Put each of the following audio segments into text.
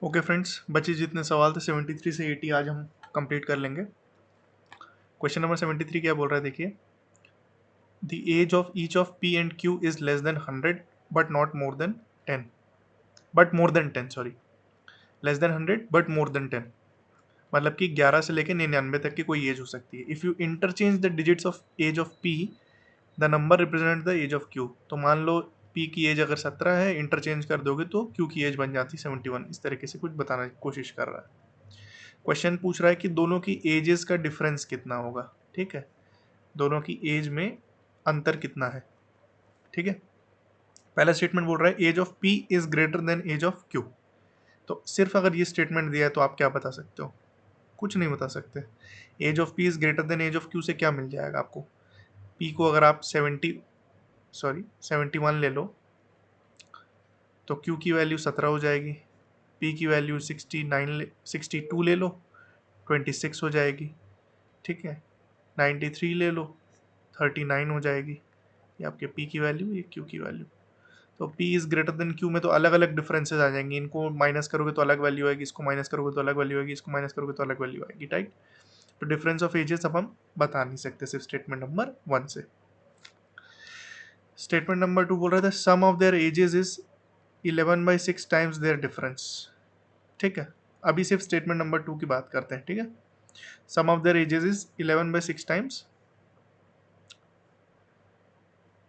Okay friends, बचे जितने सवाल थे 73 से 80 आज हम कंप्लीट कर लेंगे। क्वेश्चन नंबर 73 क्या बोल रहा है, देखिए। The age of each of P and Q is less than 100 but not more than 10, but more than 10, sorry, less than 100 but more than 10, मतलब कि 11 से लेकर 99 तक की कोई एज हो सकती है। If you interchange the digits of age of P, the number represent the age of Q. तो मान लो पी की एज अगर 17 है, इंटरचेंज कर दोगे तो क्यू की एज बन जाती 71। इस तरीके से कुछ बताने की कोशिश कर रहा है। क्वेश्चन पूछ रहा है कि दोनों की एजेस का डिफरेंस कितना होगा। ठीक है, दोनों की एज में अंतर कितना है। ठीक है, पहला स्टेटमेंट बोल रहा है age of P is greater than age of Q. तो सिर्फ अगर ये स्टेटमेंट दिया है तो आप क्या बता सकते हो? कुछ नहीं बता सकते। Age of P is greater than age of Q से क्या मिल जाएगा आपको? पी को अगर आप 71 ले लो तो क्यू की वैल्यू 17 हो जाएगी। पी की वैल्यू 62 ले लो, 26 हो जाएगी। ठीक है, 93 ले लो, 39 हो जाएगी। ये आपके पी की वैल्यू, ये क्यू की वैल्यू। तो P is greater then Q में तो अलग अलग डिफरेंसेस आ जाएंगे। इनको माइनस करोगे तो अलग वैल्यू आएगी, इसको माइनस करोगे तो अलग वैल्यू आएगी, इसको माइनस करोगे तो अलग वैल्यू आएगी। राइट, तो डिफरेंस ऑफ एजेस अब हम बता नहीं सकते सिर्फ स्टेटमेंट नंबर 1 से। स्टेटमेंट नंबर 2 बोल रहा था sum of their ages is 11/6 times their difference. ठीक है, अभी सिर्फ स्टेटमेंट नंबर 2 की बात करते हैं। ठीक है, sum of their ages is 11/6 times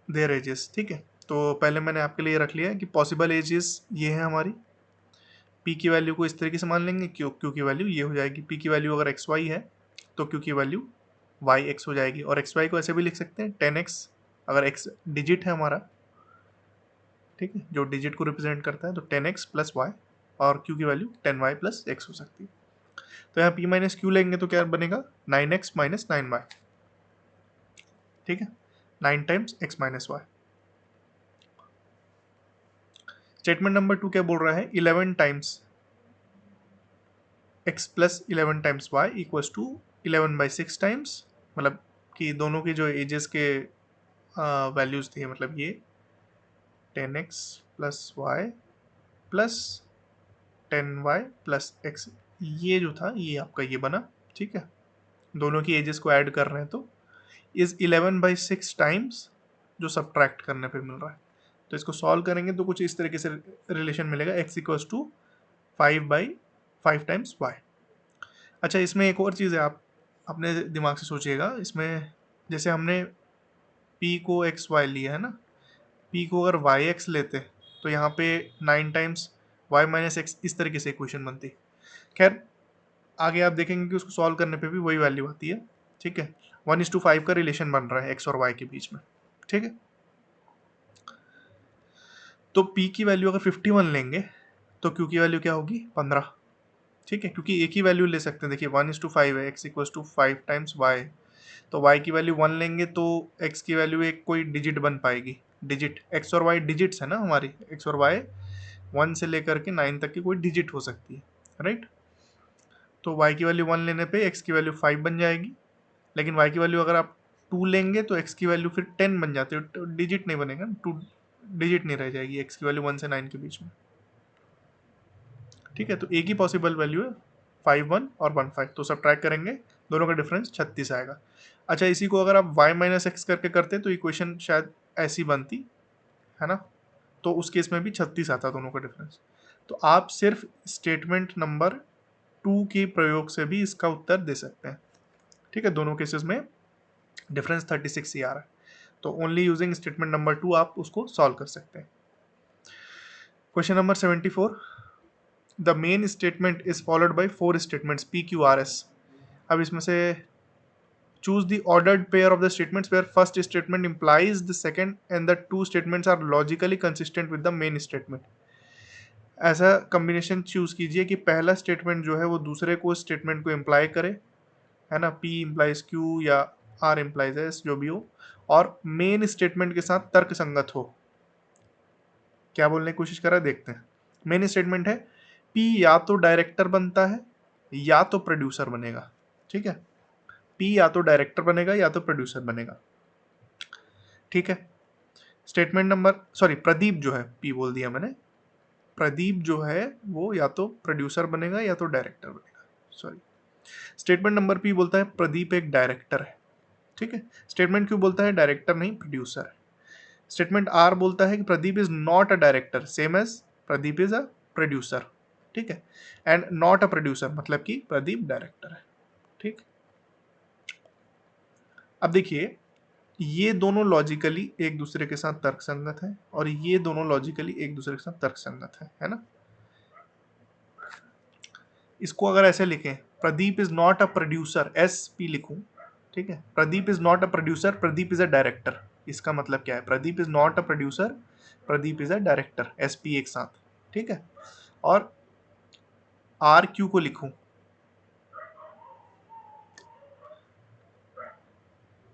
their ages. ठीक है, तो पहले मैंने आपके लिए रख लिया है कि पॉसिबल एजेस ये है हमारी। पी की वैल्यू को इस तरीके से मान लेंगे, क्यू की वैल्यू ये हो जाएगी। पी की वैल्यू अगर एक्स वाई है तो क्यू की वैल्यू वाई एक्स हो जाएगी। और एक्स वाई को ऐसे भी लिख सकते हैं 10x, अगर एक्स डिजिट है हमारा। ठीक है, जो डिजिट को रिप्रेजेंट करता है, तो 10x प्लस वाई, और क्यू की वैल्यू 10y प्लस एक्स हो सकती है। तो यहाँ p माइनस क्यू लेंगे तो क्या बनेगा, 9x माइनस 9y। ठीक है, 9 times x minus y. Statement number 2 क्या बोल रहा है, 11 times x plus 11 times y equals to 11/6 times, मतलब कि दोनों की जो एजेस के वैल्यूज थी, मतलब ये 10x plus y plus 10y plus x, ये जो था ये आपका ये बना। ठीक है, दोनों की एजेस को ऐड कर रहे हैं तो इज 11/6 टाइम्स, जो सब्ट्रैक्ट करने पे मिल रहा है। तो इसको सॉल्व करेंगे तो कुछ इस तरीके से रिलेशन मिलेगा, x equals to 5/5 times y। अच्छा, इसमें एक और चीज़ है, आप अपने दिमाग से सोचिएगा। इसमें जैसे हमने p को एक्स वाई लिया है ना, p को अगर वाई एक्स लेते तो यहाँ पे 9 टाइम्स y माइनस एक्स, इस तरीके से इक्वेशन बनती। खैर, आगे आप देखेंगे कि उसको सॉल्व करने पे भी वही वैल्यू आती है। ठीक है, 1:5 का रिलेशन बन रहा है एक्स और वाई के बीच में। ठीक है, तो p की वैल्यू अगर 51 लेंगे तो q की वैल्यू क्या होगी, 15। ठीक है, क्योंकि एक ही वैल्यू ले सकते हैं। देखिए 1:5 है, x equals to 5 times y, तो y की वैल्यू 1 लेंगे तो x की वैल्यू एक कोई डिजिट बन पाएगी। डिजिट, x और y डिजिट्स है ना हमारी, x और y 1 से लेकर के 9 तक की कोई डिजिट हो सकती है। राइट, तो y की वैल्यू 1 लेने पे x की वैल्यू 5 बन जाएगी। लेकिन y की वैल्यू अगर आप 2 लेंगे तो x की वैल्यू फिर 10 बन जाती है, तो डिजिट नहीं बनेगा, 2 डिजिट नहीं रह जाएगी x की वैल्यू 1 से 9 के बीच में। ठीक है, तो एक ही पॉसिबल वैल्यू है, 5 1 और 1 5, तो सब ट्रैक करेंगे, दोनों का डिफरेंस 36 आएगा। अच्छा, इसी को अगर आप y माइनस एक्स करके करते तो इक्वेशन शायद ऐसी बनती है ना, तो उस केस में भी 36 आता दोनों का डिफरेंस। तो आप सिर्फ स्टेटमेंट नंबर 2 के प्रयोग से भी इसका उत्तर दे सकते हैं। ठीक है, दोनों केसेस में डिफरेंस 36 ही आ रहा है, तो ओनली यूजिंग स्टेटमेंट नंबर 2 आप उसको सॉल्व कर सकते हैं। Question number 74, the main statement is followed by 4 statements P Q R S. अब इसमें से choose the ordered pair of the statements where first statement implies the second and the two statements are logically consistent with the main statement। ऐसा combination choose कीजिए कि पहला statement जो है वो दूसरे को स्टेटमेंट को इम्प्लाई करे, है ना, P इम्प्लाइज Q या R इम्प्लाइज S, जो भी हो, और मेन स्टेटमेंट के साथ तर्क संगत हो। क्या बोलने की कोशिश कर रहा है, देखते हैं। मेन स्टेटमेंट है P या तो डायरेक्टर बनता है या तो प्रोड्यूसर बनेगा। ठीक है, P या तो डायरेक्टर बनेगा या तो प्रोड्यूसर बनेगा। ठीक है, स्टेटमेंट नंबर, सॉरी, प्रदीप जो है, P बोल दिया मैंने, प्रदीप जो है वो या तो प्रोड्यूसर बनेगा या तो डायरेक्टर बनेगा। सॉरी, स्टेटमेंट नंबर पी बोलता है प्रदीप एक डायरेक्टर है, ठीक है। स्टेटमेंट क्यों बोलता है डायरेक्टर नहीं प्रोड्यूसर है। स्टेटमेंट आर बोलता है कि Pradeep is not a director, same as Pradeep is a producer, ठीक है। एंड नॉट अ प्रोड्यूसर मतलब कि प्रदीप डायरेक्टर है, ठीक। अब देखिए ये दोनों लॉजिकली एक दूसरे के साथ तर्कसंगत है और ये दोनों लॉजिकली एक दूसरे के साथ तर्कसंगत है ना। इसको अगर ऐसे लिखें Pradeep is not a producer, S P लिखूं, ठीक है। Pradeep is not a producer, Pradeep is a director. इसका मतलब क्या है, Pradeep is not a producer, Pradeep is a director, S P एक साथ, ठीक है। और आर क्यू को लिखूं,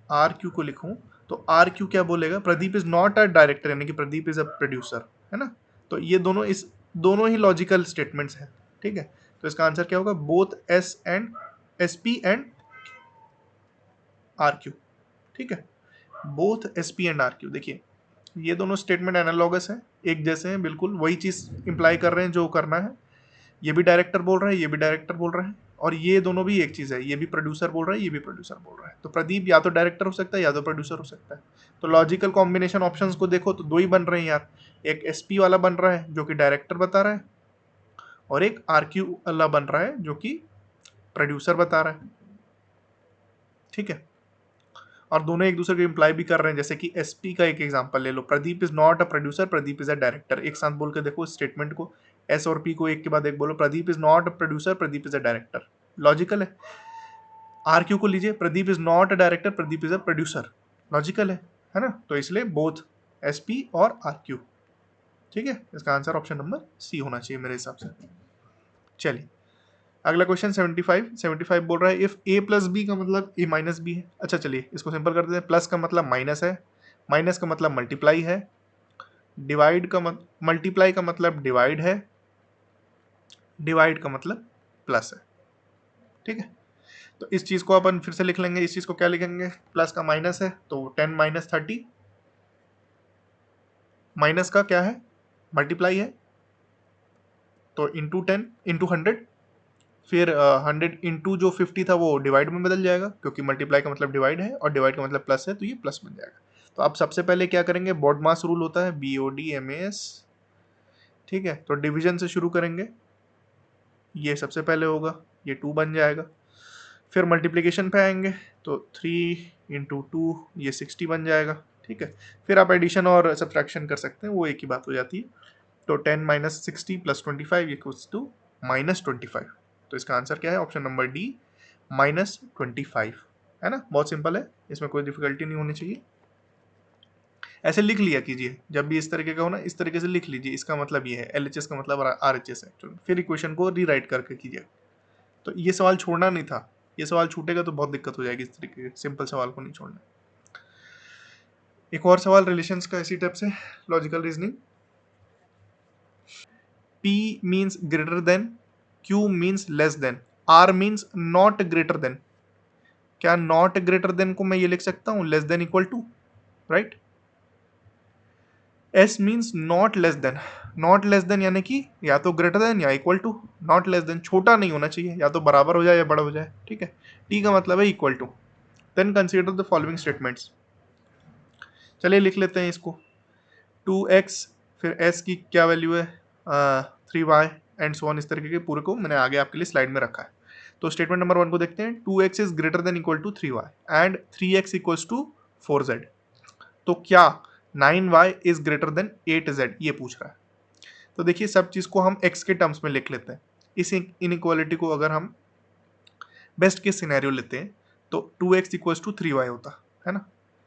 आर क्यू को लिखूं तो आर क्यू क्या बोलेगा, Pradeep is not a director यानी कि प्रदीप इज अ प्रोड्यूसर, है ना। तो ये दोनों ही लॉजिकल स्टेटमेंट्स हैं, ठीक है। तो इसका आंसर क्या होगा, both S P and R Q, ठीक है। Both S P and R Q, देखिए ये दोनों स्टेटमेंट एनालॉगस हैं, एक जैसे हैं, बिल्कुल वही चीज इंप्लाई कर रहे हैं जो करना है। ये भी डायरेक्टर बोल रहा है, ये भी डायरेक्टर बोल रहा है, और ये दोनों भी एक चीज है, ये भी प्रोड्यूसर बोल रहा है, ये भी प्रोड्यूसर बोल रहा है। तो प्रदीप या तो डायरेक्टर हो सकता है या तो प्रोड्यूसर हो सकता है। तो लॉजिकल कॉम्बिनेशन ऑप्शंस को देखो तो दो ही बन रहे हैं यार, एक एसपी वाला बन रहा है जो कि डायरेक्टर बता रहा है, और एक आरक्यू वाला बन रहा है जो कि प्रोड्यूसर बता रहा है, ठीक है। और दोनों एक दूसरे को इंप्लाई भी कर रहे हैं, जैसे कि एसपी का एक एग्जांपल ले लो, Pradeep is not a producer, Pradeep is a director. एक साथ बोल के देखो स्टेटमेंट को, एस और पी को एक के बाद एक बोलो, Pradeep is not a producer, Pradeep is a director, logical है। आर क्यू को लीजिए, Pradeep is not a director, Pradeep is a producer, logical है ना। तो इसलिए बोथ एस पी और आर क्यू, ठीक है। इसका आंसर ऑप्शन नंबर सी होना चाहिए मेरे हिसाब से। चलिए अगला क्वेश्चन 75 बोल रहा है इफ ए प्लस बी का मतलब ए माइनस बी है। अच्छा चलिए इसको सिंपल कर देते हैं, प्लस का मतलब माइनस है, माइनस का मतलब मल्टीप्लाई है, डिवाइड का मल्टीप्लाई का मतलब डिवाइड है, डिवाइड का मतलब प्लस है, ठीक है। तो इस चीज को अपन फिर से लिख लेंगे, इस चीज को क्या लिखेंगे, प्लस का माइनस है तो 10 माइनस 30, माइनस का क्या है मल्टीप्लाई है तो इंटू 10 इंटू 100, फिर 100 इंटू जो 50 था वो डिवाइड में बदल जाएगा क्योंकि मल्टीप्लाई का मतलब डिवाइड है और डिवाइड का मतलब प्लस है, तो ये प्लस बन जाएगा। तो आप सबसे पहले क्या करेंगे, बॉड मास रूल होता है BOD MAS, ठीक है। तो डिवीजन से शुरू करेंगे, ये सबसे पहले होगा, ये 2 बन जाएगा। फिर मल्टीप्लीकेशन पे आएंगे तो 3 इंटू 2 ये 60 बन जाएगा, ठीक है। फिर आप एडिशन और सब्ट्रैक्शन कर सकते हैं, वो एक ही बात हो जाती है। तो 10 माइनस 60 प्लस 25 इक्वल्स टू -25। तो इसका आंसर क्या है, ऑप्शन नंबर डी -25, है ना। बहुत सिंपल है, इसमें कोई डिफिकल्टी नहीं होनी चाहिए। ऐसे लिख लिया कीजिए जब भी इस तरीके का हो ना, इस तरीके से लिख लीजिए, इसका मतलब ये है, LHS का मतलब RHS है, फिर इक्वेशन को रीराइट करके कीजिए। तो ये सवाल छोड़ना नहीं था, ये सवाल छूटेगा तो बहुत दिक्कत हो जाएगी, इस तरीके के सिंपल सवाल को नहीं छोड़ना। एक और सवाल रिलेशंस का इसी टाइप से, logical reasoning. P means greater than, Q means less than, R means not greater than. क्या नॉट ग्रेटर देन को मैं ये लिख सकता हूं less than equal to, right. S means not less than, not less than यानी कि या तो ग्रेटर देन या equal to, not less than छोटा नहीं होना चाहिए, या तो बराबर हो जाए या बड़ा हो जाए, ठीक है। T का मतलब है equal to. Then consider the following statements, चलिए लिख लेते हैं इसको। 2x, फिर s की क्या वैल्यू है 3y एंड सो ऑन, इस तरीके के पूरे को मैंने आगे आपके लिए स्लाइड में रखा है। तो स्टेटमेंट नंबर 1 को देखते हैं, 2x is greater than equal to 3y and 3x equals to 4z। तो क्या 9y is greater then 8z, ये पूछ रहा है। तो देखिए सब चीज को हम x के टर्म्स में लिख लेते हैं। इस इनइक्वालिटी को अगर हम बेस्ट केस सिनेरियो लेते हैं तो 2x इक्वल्स टू 3y होता है ना।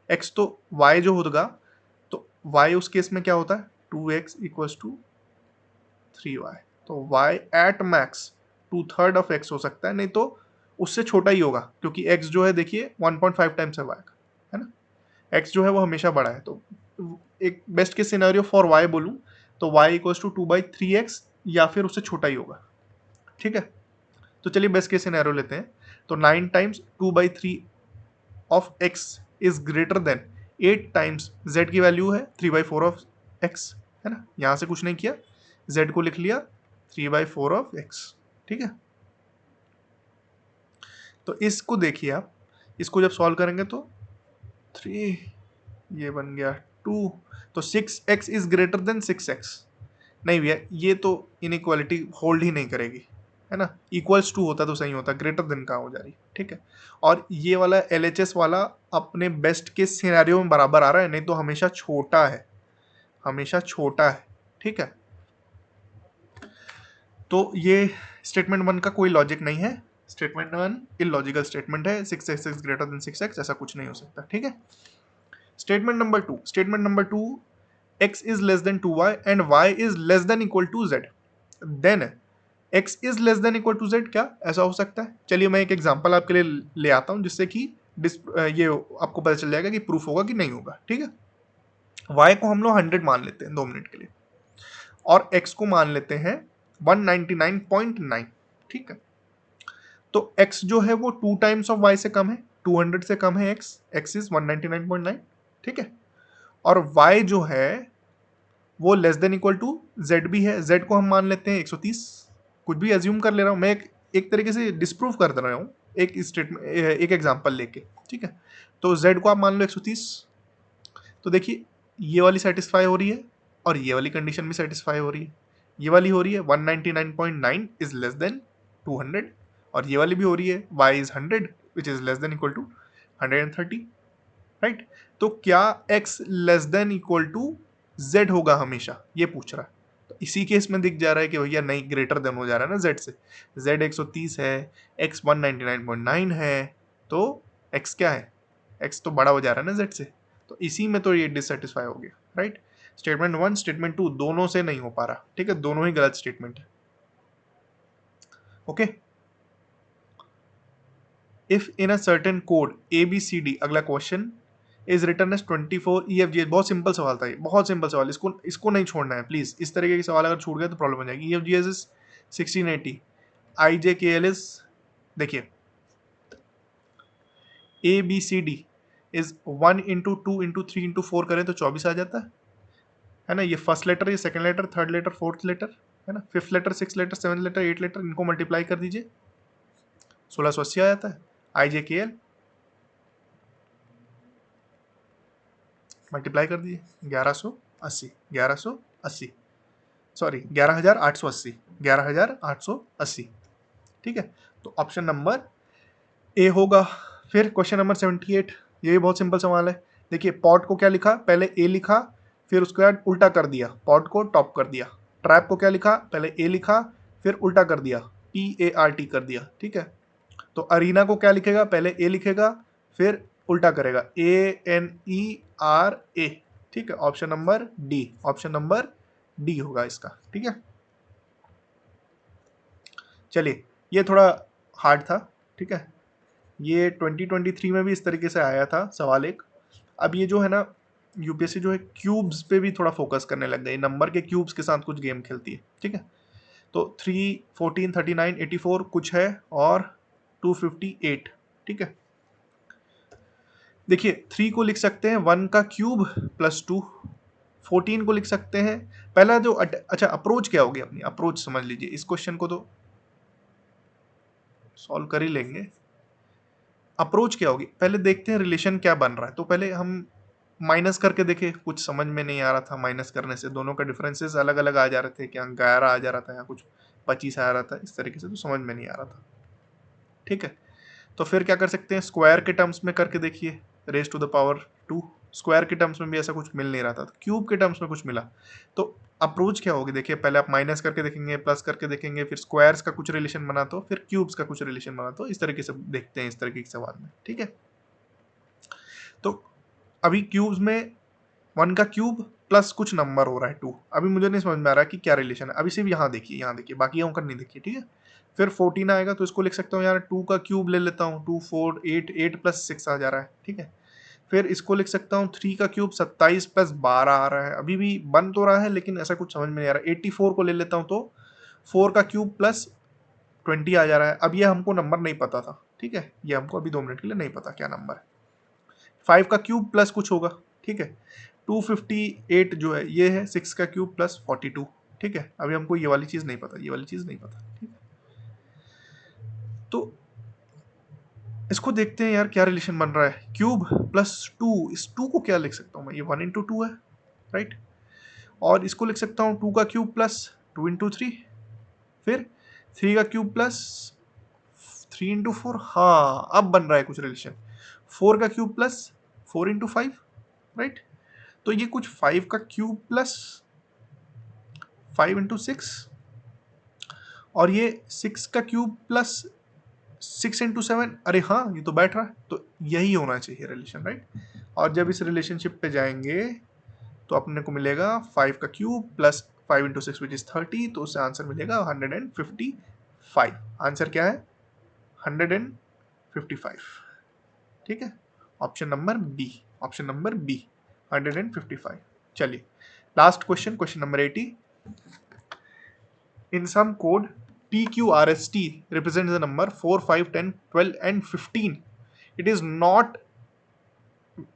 x तो y जो होगा, तो y उस केस में क्या होता है 2x इक्वल्स टू 3y, तो y at max 2/3 of x हो सकता है, नहीं तो उससे छोटा ही होगा क्योंकि x जो है देखिए 1.5 टाइम्स है y का, है ना। x जो है वो हमेशा बड़ा है, तो एक best case scenario for y बोलूं तो y इक्वल्स टू 2/3x या फिर उससे छोटा ही होगा, ठीक है। तो चलिए बेस्ट केस सिनेरियो लेते हैं, तो 9 times 2/3 of x is greater then 8 times z की वैल्यू है 3/4 ऑफ x, है ना। यहां से कुछ नहीं किया, z को लिख लिया 3/4 ऑफ x, ठीक है। तो इसको देखिए आप, इसको जब सॉल्व करेंगे तो 3, ये बन गया 2, तो 6x is greater then 6x। नहीं भैया, ये तो इनइक्वालिटी होल्ड ही नहीं करेगी, है ना। इक्वल्स टू होता तो सही होता, ग्रेटर देन कहाँ हो जा रही, ठीक है। और ये वाला LHS वाला अपने बेस्ट के सिनेरियो में बराबर आ रहा है, नहीं तो हमेशा छोटा है, हमेशा छोटा है, ठीक है। तो ये स्टेटमेंट 1 का कोई लॉजिक नहीं है, स्टेटमेंट 1 इलॉजिकल स्टेटमेंट है, 6x is greater then 6x, ऐसा कुछ नहीं हो सकता, ठीक है। Statement number 2, x is less than 2y and y is less than equal to z, then x is less than equal to z, क्या ऐसा हो सकता है? चलिए मैं एक एग्जांपल आपके लिए ले आता हूं, जिससे कि ये आपको पता चल जाएगा कि प्रूफ होगा कि नहीं होगा, ठीक है। y को हम लोग 100 मान लेते हैं 2 मिनट के लिए, और x को मान लेते हैं 199.9, ठीक है। तो x जो है वो 2 टाइम्स ऑफ y से कम है, 200 से कम है x इज 199.9, ठीक है। और y जो है वो less than equal to z भी है, z को हम मान लेते हैं 130, कुछ भी एज्यूम कर ले रहा हूँ मैं, एक तरीके से डिस्प्रूव कर दे रहा हूँ एक स्टेटमेंट, एक एग्जांपल लेके, ठीक है। तो z को आप मान लो 130, तो देखिए ये वाली सेटिस्फाई हो रही है और ये वाली कंडीशन भी सेटिस्फाई हो रही है, ये वाली हो रही है 199.9 इज लेस देन 200, और ये वाली भी हो रही है y is 100 which is less than equal to 130, right. तो क्या x less than equal to z होगा हमेशा, ये पूछ रहा है। तो इसी केस में दिख जा रहा है कि भैया नहीं, ग्रेटर देन हो जा रहा है ना z से, z 130 है, x 199.9 है, तो x क्या है, x तो बड़ा हो जा रहा है ना z से, तो इसी में तो ये डिससेटिस्फाई हो गया, राइट। स्टेटमेंट 1 स्टेटमेंट 2 दोनों से नहीं हो पा रहा, ठीक है, दोनों ही गलत स्टेटमेंट है, okay. If in a certain code ABCD, अगला question is written as 24 EFGH, बहुत सिंपल सवाल था ये, बहुत सिंपल सवाल, इसको नहीं छोड़ना है प्लीज, इस तरीके के सवाल अगर छूट गए तो प्रॉब्लम हो जाएगी। EFGH इज 1680, IJKL इज, देखिए ABCD is 1 into 2 into 3 into 4 करें तो 24 आ जाता है ना। ये फर्स्ट लेटर, ये second letter, third letter, fourth letter, है ना, fifth letter, six letter, seven letter, 8 letter, इनको मल्टीप्लाई कर दीजिए, 1680 आ जाता है। IJKL मल्टीप्लाई कर दीजिए, 1180, 1180, सॉरी 11880, 11880, ठीक है। तो ऑप्शन नंबर ए होगा। फिर क्वेश्चन नंबर 78, ये भी बहुत सिंपल सवाल है। देखिए पॉट को क्या लिखा, पहले ए लिखा, फिर उसके बाद उल्टा कर दिया, पॉट को टॉप कर दिया। ट्रैप को क्या लिखा, पहले ए लिखा, फिर उल्टा कर दिया, PART कर दिया, ठीक है। तो अरीना को क्या लिखेगा, पहले ए लिखेगा, फिर उल्टा करेगा, ANERA, ठीक है। Option number D, option number D होगा इसका, ठीक है। चलिए ये थोड़ा हार्ड था, ठीक है, ये 2023 में भी इस तरीके से आया था सवाल एक। अब ये जो है ना यूपीएससी जो है क्यूब्स पे भी थोड़ा फोकस करने लग गई, नंबर के क्यूब्स के साथ कुछ गेम खेलती है, ठीक है। तो 3, 14, 39, 84 कुछ है, और 258, ठीक है। देखिए 3 को लिख सकते हैं 1 का क्यूब प्लस 2, 14 को लिख सकते हैं, पहला जो अच्छा अप्रोच क्या होगी, अपनी अप्रोच समझ लीजिए, इस क्वेश्चन को तो सॉल्व कर ही लेंगे। अप्रोच क्या होगी, पहले देखते हैं रिलेशन क्या बन रहा है। तो पहले हम माइनस करके देखे, कुछ समझ में नहीं आ रहा था, माइनस करने से दोनों का डिफरेंसेस अलग अलग आ जा रहे थे, क्या 11 आ जा रहा था या कुछ 25 आ रहा था, इस तरीके से तो समझ में नहीं आ रहा था, ठीक है। तो फिर क्या कर सकते हैं, स्क्वायर के टर्म्स में करके देखिए, raise to the power 2, square के टर्म्स में भी ऐसा कुछ मिल नहीं रहा था, तो क्यूब के टर्म्स में कुछ मिला। तो अप्रोच क्या होगी, देखिए पहले आप माइनस करके देखेंगे, प्लस करके देखेंगे, फिर स्क्वायर्स का कुछ रिलेशन बना तो, फिर क्यूब्स का कुछ रिलेशन बना तो, इस तरीके से देखते हैं इस तरीके के सवाल में, ठीक है। तो अभी क्यूब्स में 1 का क्यूब प्लस कुछ नंबर हो रहा है 2, अभी मुझे नहीं समझ में आ रहा है कि क्या रिलेशन है, अभी सिर्फ यहाँ देखिए, यहाँ देखिए, बाकी यहाँ कर नहीं देखिए, ठीक है। फिर 14 आएगा तो इसको लिख सकता हूँ यार, 2 का क्यूब ले लेता हूँ, 2 4 8, 8 प्लस 6 आ जा रहा है, ठीक है। फिर इसको लिख सकता हूँ 3 का क्यूब 27 प्लस 12 आ रहा है, अभी भी बन तो रहा है लेकिन ऐसा कुछ समझ में नहीं आ रहा। 84 को ले लेता हूँ तो 4 का क्यूब प्लस 20 आ जा रहा है, अब ये हमको नंबर नहीं पता था, ठीक है, ये हमको अभी 2 मिनट के लिए नहीं पता क्या नंबर है। 5 का क्यूब प्लस कुछ होगा, ठीक है। 258 जो है ये है 6 का क्यूब प्लस 42, ठीक है, अभी हमको ये वाली चीज़ नहीं पता, ये वाली चीज़ नहीं पता, ठीक है। तो इसको देखते हैं यार क्या रिलेशन बन रहा है। क्यूब प्लस टू, इस टू को क्या लिख सकता हूँ मैं, ये 1 × 2 है, राइट। और इसको लिख सकता हूँ 2 का क्यूब प्लस 2 × 3, फिर 3 का क्यूब प्लस 3 × 4, हाँ अब बन रहा है कुछ रिलेशन। 4 का क्यूब प्लस 4 × 5, राइट। तो ये कुछ 5 का क्यूब प्लस 5 × 6, और ये 6 का क्यूब प्लस 6 × 7, अरे हाँ ये तो बैठ रहा है, तो यही होना चाहिए रिलेशन, राइट। और जब इस रिलेशनशिप पे जाएंगे तो अपने को मिलेगा 5 का क्यूब प्लस 5 × 6 विच इज 30, तो उससे आंसर मिलेगा 155। आंसर क्या है, 155, ठीक है। Option number B, option number B 155। चलिए last question, question number 80। In some code, PQRST represents the number 4, 5, 10, 12 and 15. It is not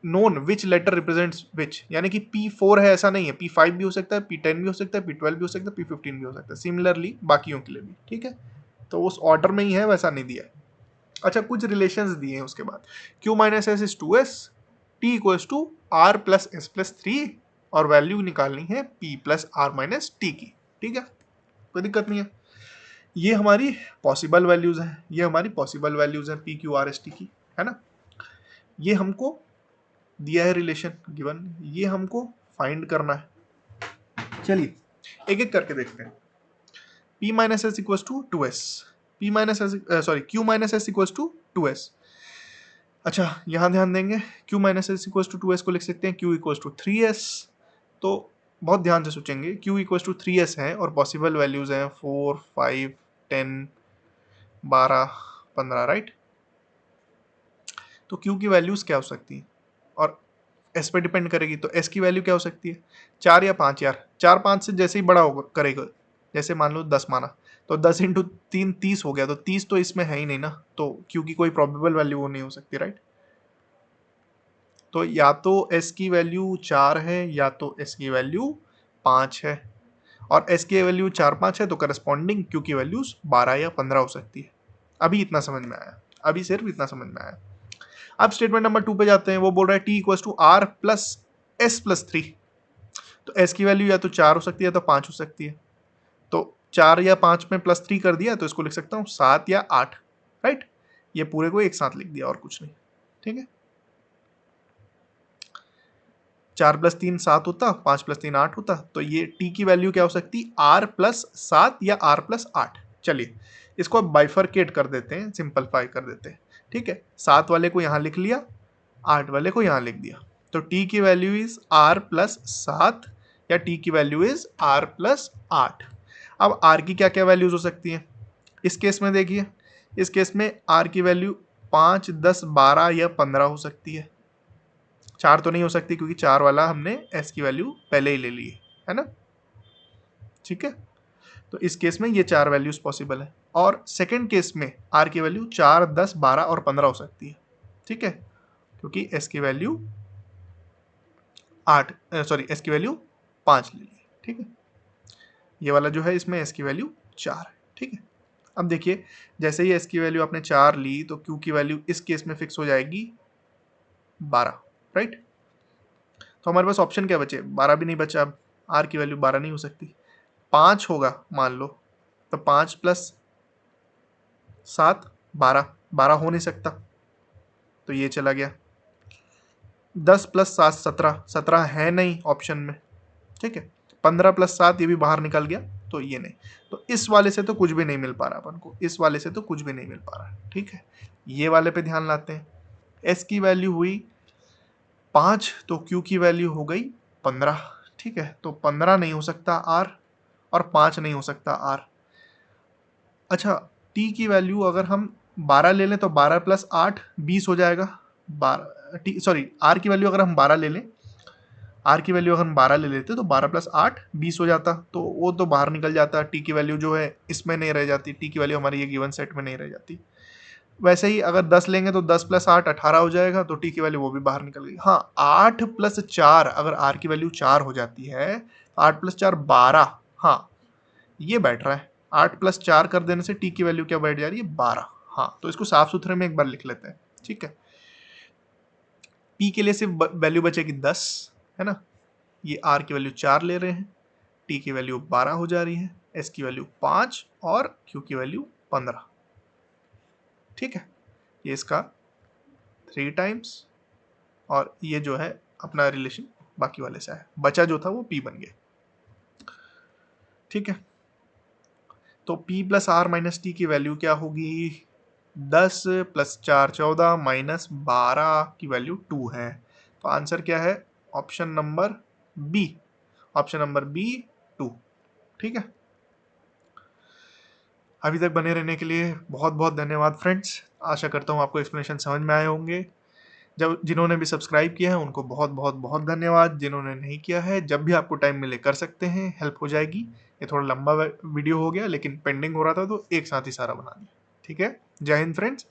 known which letter represents which, यानी कि P4 है ऐसा नहीं है, P5 भी हो सकता है, P10 भी हो सकता है, P12 भी हो सकता है, P15 भी हो सकता है, सिमिलरली बाकियों के लिए भी, ठीक है। तो उस ऑर्डर में ही है, वैसा नहीं दिया है। अच्छा, कुछ रिलेशंस दिए हैं उसके बाद, Q - S is 2S, T = R + S + 3, और वैल्यू निकालनी है P + R - T की, ठीक है, कोई दिक्कत नहीं है। ये हमारी पॉसिबल वैल्यूज हैं, ये हमारी पॉसिबल वैल्यूज हैं PQRST की, है ना। ये हमको दिया है रिलेशन गिवन, ये हमको फाइंड करना है। चलिए एक एक करके देखते हैं। P - S = 2S, P - S sorry Q - S = 2S। अच्छा यहाँ ध्यान देंगे, Q - S = 2S को लिख सकते हैं Q = 3S। तो बहुत ध्यान से सोचेंगे, Q = 3S है और पॉसिबल वैल्यूज हैं 4, 5, 10, 12, 15, राइट। तो Q की वैल्यूज क्या हो सकती है, और S पे डिपेंड करेगी, तो S की वैल्यू क्या हो सकती है, 4 या 5 यार, 4 5 से जैसे ही बड़ा होगा करेगा, जैसे मान लो 10 माना, तो 10 × 3 30 हो गया, तो 30 तो इसमें है ही नहीं ना, तो Q की कोई प्रोबेबल वैल्यू वो नहीं हो सकती, राइट। तो या तो S की वैल्यू 4 है या तो S की वैल्यू 5 है, और S की वैल्यू 4 5 है तो करस्पॉन्डिंग Q की वैल्यूज 12 या 15 हो सकती है। अभी इतना समझ में आया, अभी सिर्फ इतना समझ में आया। अब स्टेटमेंट नंबर 2 पे जाते हैं, वो बोल रहा है T = R + S + 3। तो S की वैल्यू या तो 4 हो सकती है या तो 5 हो सकती है, तो 4 या 5 में +3 कर दिया तो इसको लिख सकता हूँ 7 या 8, राइट। ये पूरे को एक साथ लिख दिया और कुछ नहीं, ठीक है। 4 + 3 7 होता, 5 + 3 8 होता, तो ये T की वैल्यू क्या हो सकती, R + 7 या R + 8। चलिए इसको अब बाइफरकेट कर देते हैं, सिंपलीफाई कर देते हैं, ठीक है। 7 वाले को यहाँ लिख लिया, 8 वाले को यहाँ लिख दिया, तो T की वैल्यू इज R + 7 या T की वैल्यू इज R + 8। अब R की क्या क्या वैल्यूज हो सकती हैं, इस केस में देखिए, इस केस में R की वैल्यू 5, 10, 12 या 15 हो सकती है। 4 तो नहीं हो सकती क्योंकि 4 वाला हमने S की वैल्यू पहले ही ले ली है ना, ठीक है। तो इस केस में ये 4 वैल्यूज पॉसिबल है, और सेकेंड केस में R की वैल्यू 4, 10, 12 और 15 हो सकती है, ठीक है, क्योंकि S की वैल्यू 5 ले ली, ठीक है। ये वाला जो है इसमें S की वैल्यू 4 है, ठीक है। अब देखिए जैसे ही S की वैल्यू आपने 4 ली तो Q की वैल्यू इस केस में फिक्स हो जाएगी 12, राइट। तो हमारे पास ऑप्शन क्या बचे, 12 भी नहीं बचा, अब R की वैल्यू 12 नहीं हो सकती, 5 होगा मान लो, तो 5 + 7 12, 12 हो नहीं सकता, तो ये चला गया। 10 + 7 17, 17 है नहीं ऑप्शन में, ठीक है। 15 + 7 ये भी बाहर निकल गया, तो ये नहीं, तो इस वाले से तो कुछ भी नहीं मिल पा रहा अपन को, इस वाले से तो कुछ भी नहीं मिल पा रहा, ठीक है। ये वाले पे ध्यान लाते हैं, S की वैल्यू हुई 5, तो Q की वैल्यू हो गई 15, ठीक है। तो 15 नहीं हो सकता R, और 5 नहीं हो सकता R। अच्छा T की वैल्यू अगर हम 12 ले लें तो 12 + 8 20 हो जाएगा, 12 सॉरी R की वैल्यू अगर हम 12 ले लें, R की वैल्यू अगर हम 12 ले लेते तो 12 + 8 20 हो जाता, तो वो तो बाहर निकल जाता, T की वैल्यू जो है इसमें नहीं रह जाती, T की वैल्यू हमारी ये गिवन सेट में नहीं रह जाती। वैसे ही अगर 10 लेंगे तो 10 + 8 18 हो जाएगा, तो T की वैल्यू वो भी बाहर निकल गई। हाँ 8 + 4, अगर R की वैल्यू 4 हो जाती है तो 8 + 4 12, हाँ, ये बैठ रहा है। 8 प्लस 4 कर देने से टी की वैल्यू क्या बैठ जा रही है? 12। हाँ, तो इसको साफ सुथरे में एक बार लिख लेते हैं, ठीक है। पी के लिए सिर्फ वैल्यू बचेगी 10, है ना। ये आर की वैल्यू 4 ले रहे हैं, टी की वैल्यू 12 हो जा रही है, एस की वैल्यू 5 और क्यू की वैल्यू 15, ठीक है। ये इसका 3 टाइम्स और ये जो है अपना रिलेशन बाकी वाले से है, बचा जो था वो पी बन गया, ठीक है। तो p plus R minus T की वैल्यू क्या होगी? 10 प्लस 4 14 माइनस 12 की वैल्यू 2 है। तो आंसर क्या है? Option number B, option number B 2, ठीक है। अभी तक बने रहने के लिए बहुत बहुत धन्यवाद फ्रेंड्स। आशा करता हूँ आपको एक्सप्लेनेशन समझ में आए होंगे। जब जिन्होंने भी सब्सक्राइब किया है उनको बहुत बहुत बहुत धन्यवाद। जिन्होंने नहीं किया है, जब भी आपको टाइम मिले कर सकते हैं, हेल्प हो जाएगी। ये थोड़ा लंबा वीडियो हो गया लेकिन पेंडिंग हो रहा था तो एक साथ ही सारा बना दिया, ठीक है। जय हिंद फ्रेंड्स।